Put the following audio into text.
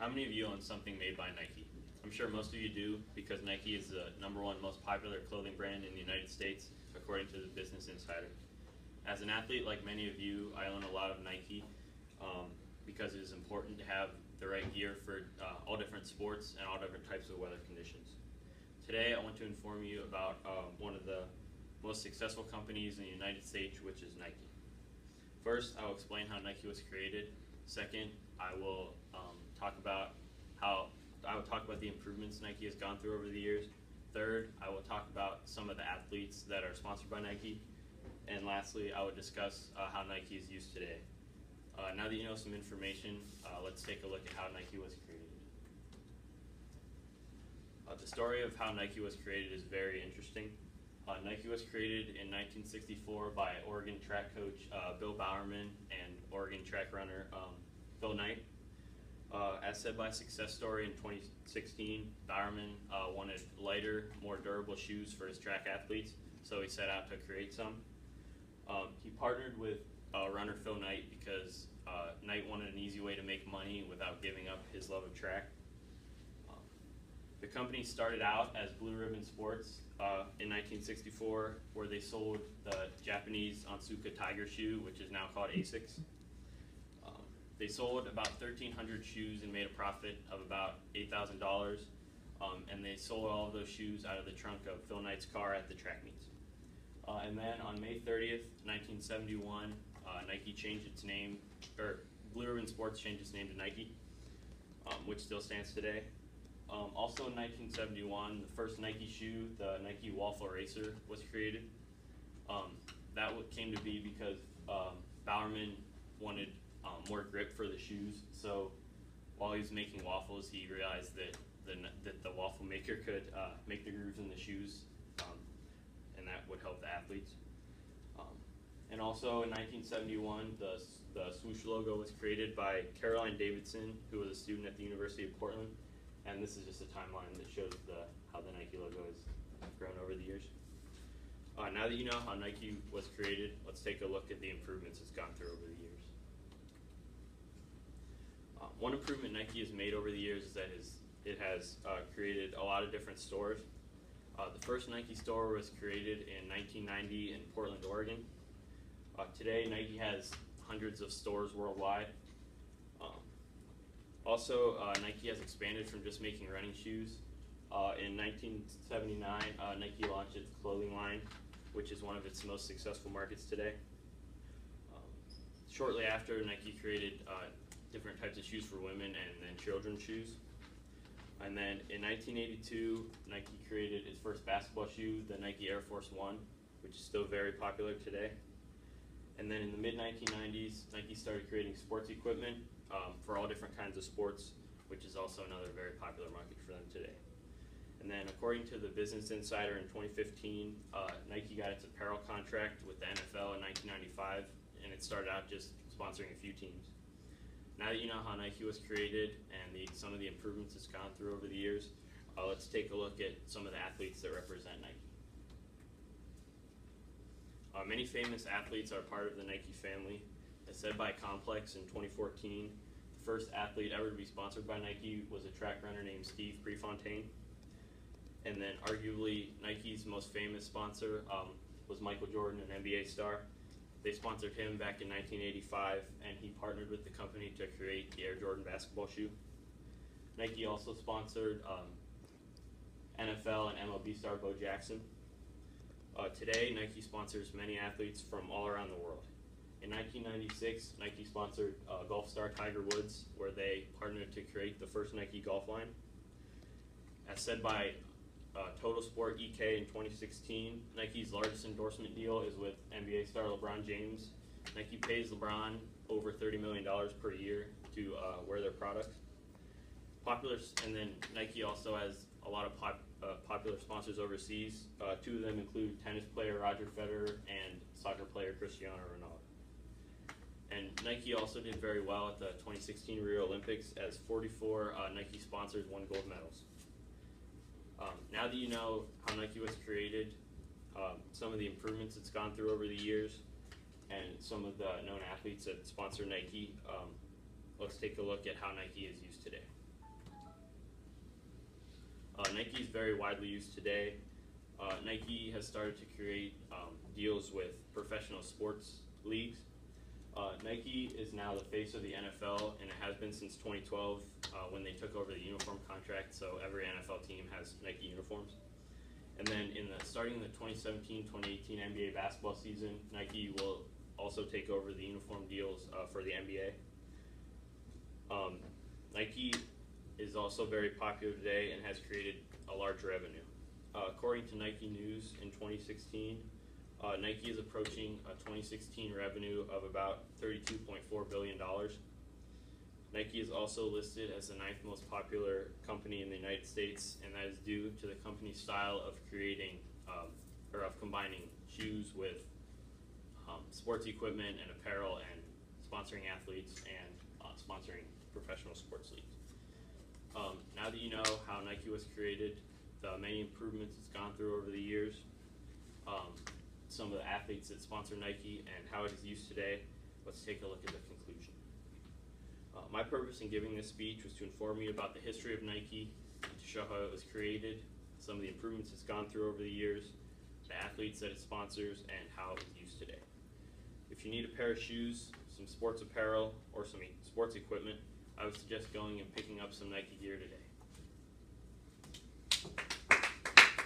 How many of you own something made by Nike? I'm sure most of you do, because Nike is the #1 most popular clothing brand in the United States, according to the Business Insider. As an athlete, like many of you, I own a lot of Nike because it is important to have the right gear for all different sports and all different types of weather conditions. Today, I want to inform you about one of the most successful companies in the United States, which is Nike. First, I will explain how Nike was created. Second, I will talk about the improvements Nike has gone through over the years. Third, I will talk about some of the athletes that are sponsored by Nike. And lastly, I will discuss how Nike is used today. Now that you know some information, let's take a look at how Nike was created. The story of how Nike was created is very interesting. Nike was created in 1964 by Oregon track coach Bill Bowerman and Oregon track runner Phil Knight. As said by Success Story in 2016, Bowerman wanted lighter, more durable shoes for his track athletes, so he set out to create some. He partnered with runner Phil Knight because Knight wanted an easy way to make money without giving up his love of track. The company started out as Blue Ribbon Sports in 1964, where they sold the Japanese Onitsuka Tiger shoe, which is now called Asics. They sold about 1,300 shoes and made a profit of about $8,000, and they sold all of those shoes out of the trunk of Phil Knight's car at the track meets. And then on May 30th, 1971, Nike changed its name, or Blue Ribbon Sports changed its name to Nike, which still stands today. Also in 1971, the first Nike shoe, the Nike Waffle Racer, was created. That came to be because Bowerman wanted more grip for the shoes, so while he was making waffles, he realized that the waffle maker could make the grooves in the shoes, and that would help the athletes. And also in 1971, the swoosh logo was created by Caroline Davidson, who was a student at the University of Portland. And this is just a timeline that shows how the Nike logo has grown over the years. Now that you know how Nike was created, let's take a look at the improvements it's gone through over the years. One improvement Nike has made over the years is that it has created a lot of different stores. The first Nike store was created in 1990 in Portland, Oregon. Today, Nike has hundreds of stores worldwide. Also, Nike has expanded from just making running shoes. In 1979, Nike launched its clothing line, which is one of its most successful markets today. Shortly after, Nike created different types of shoes for women and then children's shoes. And then in 1982, Nike created its first basketball shoe, the Nike Air Force One, which is still very popular today. And then in the mid-1990s, Nike started creating sports equipment for all different kinds of sports, which is also another very popular market for them today. And then according to the Business Insider in 2015, Nike got its apparel contract with the NFL in 1995, and it started out just sponsoring a few teams. Now that you know how Nike was created and some of the improvements it's gone through over the years, let's take a look at some of the athletes that represent Nike. Many famous athletes are part of the Nike family. As said by Complex in 2014, the first athlete ever to be sponsored by Nike was a track runner named Steve Prefontaine. And then arguably Nike's most famous sponsor was Michael Jordan, an NBA star. They sponsored him back in 1985, and he partnered with the company to create the Air Jordan basketball shoe. Nike also sponsored NFL and MLB star Bo Jackson. Today, Nike sponsors many athletes from all around the world. In 1996, Nike sponsored golf star Tiger Woods, where they partnered to create the first Nike golf line. As said by Total Sport EK in 2016, Nike's largest endorsement deal is with NBA star LeBron James. Nike pays LeBron over $30 million per year to wear their products. And then Nike also has a lot of popular sponsors overseas. Two of them include tennis player Roger Federer and soccer player Cristiano Ronaldo. And Nike also did very well at the 2016 Rio Olympics, as 44 Nike sponsors won gold medals. Now that you know how Nike was created, some of the improvements it's gone through over the years, and some of the known athletes that sponsor Nike, let's take a look at how Nike is used today. Nike is very widely used today. Nike has started to create deals with professional sports leagues. Nike is now the face of the NFL, and it has been since 2012 when they took over the uniform contract, so every NFL team has Nike uniforms. And then starting the 2017-2018 NBA basketball season, Nike will also take over the uniform deals for the NBA. Nike is also very popular today and has created a large revenue. According to Nike News in 2016, Nike is approaching a 2016 revenue of about $32.4 billion. Nike is also listed as the 9th most popular company in the United States, and that is due to the company's style of creating or of combining shoes with sports equipment and apparel, and sponsoring athletes and sponsoring professional sports leagues. Now that you know how Nike was created, the many improvements it's gone through over the years, some of the athletes that sponsor Nike, and how it is used today, let's take a look at the conclusion. My purpose in giving this speech was to inform you about the history of Nike, and to show how it was created, some of the improvements it's gone through over the years, the athletes that it sponsors, and how it's used today. If you need a pair of shoes, some sports apparel, or some sports equipment, I would suggest going and picking up some Nike gear today.